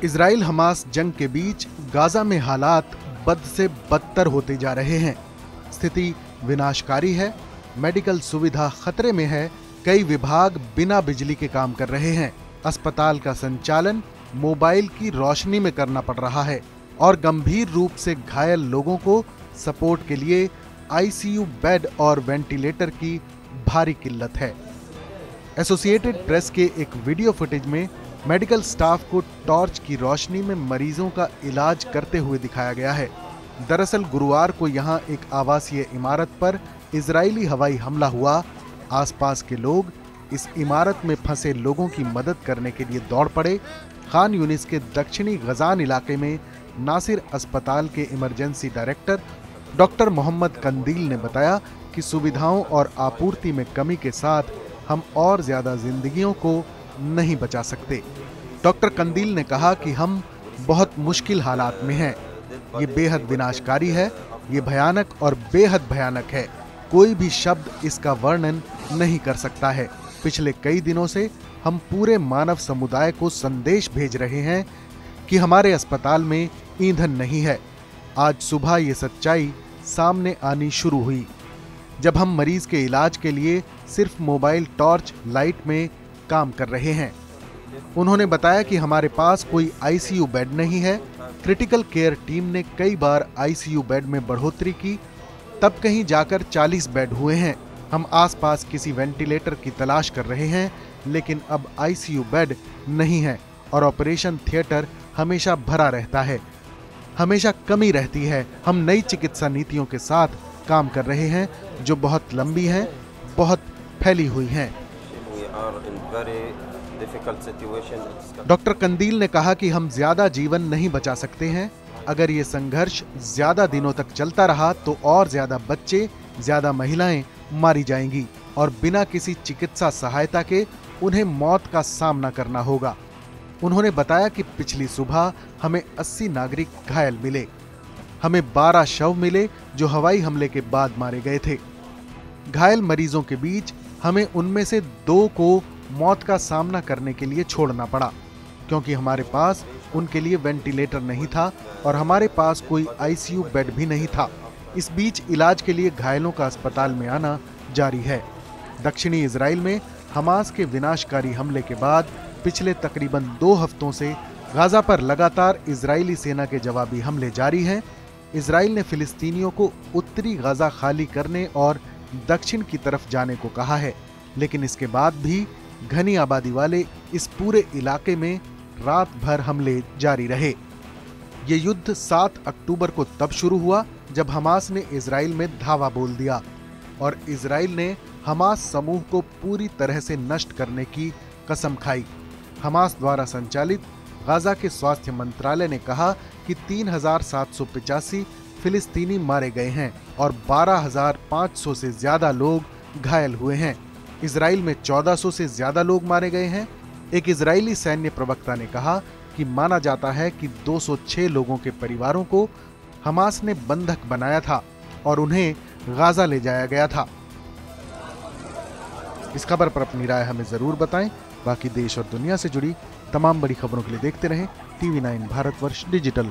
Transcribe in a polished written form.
Israel Hamas जंग के बीच Gaza में हालात बद से बदतर होते जा रहे हैं। स्थिति विनाशकारी है, मेडिकल सुविधा खतरे में है, कई विभाग बिना बिजली के काम कर रहे हैं, अस्पताल का संचालन मोबाइल की रोशनी में करना पड़ रहा है और गंभीर रूप से घायल लोगों को सपोर्ट के लिए आईसीयू बेड और वेंटिलेटर की भारी किल्लत है। एसोसिएटेड प्रेस के एक वीडियो फुटेज में मेडिकल स्टाफ को टॉर्च की रोशनी में मरीजों का इलाज करते हुए दिखाया गया है। दरअसल गुरुवार को यहां एक आवासीय इमारत पर इजरायली हवाई हमला हुआ। आसपास के लोग इस इमारत में फंसे लोगों की मदद करने के लिए दौड़ पड़े। खान यूनिस के दक्षिणी गजान इलाके में नासिर अस्पताल के इमरजेंसी डायरेक्टर डॉक्टर मोहम्मद कंदील ने बताया कि सुविधाओं और आपूर्ति में कमी के साथ हम और ज्यादा जिंदगियों को नहीं बचा सकते। डॉक्टर कंदील ने कहा कि हम बहुत मुश्किल हालात में हैं। ये बेहद विनाशकारी है, ये भयानक और बेहद भयानक है। कोई भी शब्द इसका वर्णन नहीं कर सकता है। पिछले कई दिनों से हम पूरे मानव समुदाय को संदेश भेज रहे हैं कि हमारे अस्पताल में ईंधन नहीं है। आज सुबह ये सच्चाई सामने आनी शुरू हुई जब हम मरीज के इलाज के लिए सिर्फ मोबाइल टॉर्च लाइट में काम कर रहे हैं। उन्होंने बताया कि हमारे पास कोई आईसीयू बेड नहीं है। क्रिटिकल केयर टीम ने कई बार आईसीयू बेड में बढ़ोतरी की, तब कहीं जाकर 40 बेड हुए हैं। हम आसपास किसी वेंटिलेटर की तलाश कर रहे हैं, लेकिन अब आईसीयू बेड नहीं है और ऑपरेशन थिएटर हमेशा भरा रहता है, हमेशा कमी रहती है। हम नई चिकित्सा नीतियों के साथ काम कर रहे हैं जो बहुत लंबी हैं, बहुत फैली हुई हैं। डॉक्टर कंदील ने कहा कि हम ज्यादा जीवन नहीं बचा सकते हैं। अगर ये संघर्ष ज्यादा दिनों तक चलता रहा तो और ज्यादा बच्चे, ज्यादा महिलाएं मारी जाएंगी और बिना किसी चिकित्सा सहायता के उन्हें मौत का सामना करना होगा। उन्होंने बताया कि पिछली सुबह हमें 80 नागरिक घायल मिले। हमें 12 शव मिले जो हवाई हमले के बाद मारे गए थे। घायल मरीजों के बीच हमें उनमें से 2 को मौत का सामना करने के लिए छोड़ना पड़ा, क्योंकि हमारे पास उनके लिए वेंटिलेटर नहीं था और हमारे पास कोई आईसीयू बेड भी नहीं था। इस बीच इलाज के लिए घायलों का अस्पताल में आना जारी है। दक्षिणी इजराइल में हमास के विनाशकारी हमले के बाद पिछले तकरीबन 2 हफ्तों से गाजा पर लगातार इजरायली सेना के जवाबी हमले जारी हैं। इजराइल ने फिलिस्तीनियों को उत्तरी गाजा खाली करने और दक्षिण की तरफ जाने को कहा है, लेकिन इसके बाद भी घनी आबादी वाले इस पूरे इलाके में रात भर हमले जारी रहे। ये युद्ध 7 अक्टूबर को तब शुरू हुआ जब हमास ने इजराइल में धावा बोल दिया और इजराइल ने हमास समूह को पूरी तरह से नष्ट करने की कसम खाई। हमास द्वारा संचालित गाजा के स्वास्थ्य मंत्रालय ने कहा कि 3,785 फिलिस्तीनी मारे गए हैं और 12,500 से ज्यादा लोग घायल हुए हैं। इजराइल में 1400 से ज्यादा लोग मारे गए हैं। एक इजरायली सैन्य प्रवक्ता ने कहा कि माना जाता है कि 206 लोगों के परिवारों को हमास ने बंधक बनाया था और उन्हें गाजा ले जाया गया था। इस खबर पर अपनी राय हमें जरूर बताएं। बाकी देश और दुनिया से जुड़ी तमाम बड़ी खबरों के लिए देखते रहें TV9 भारतवर्ष डिजिटल।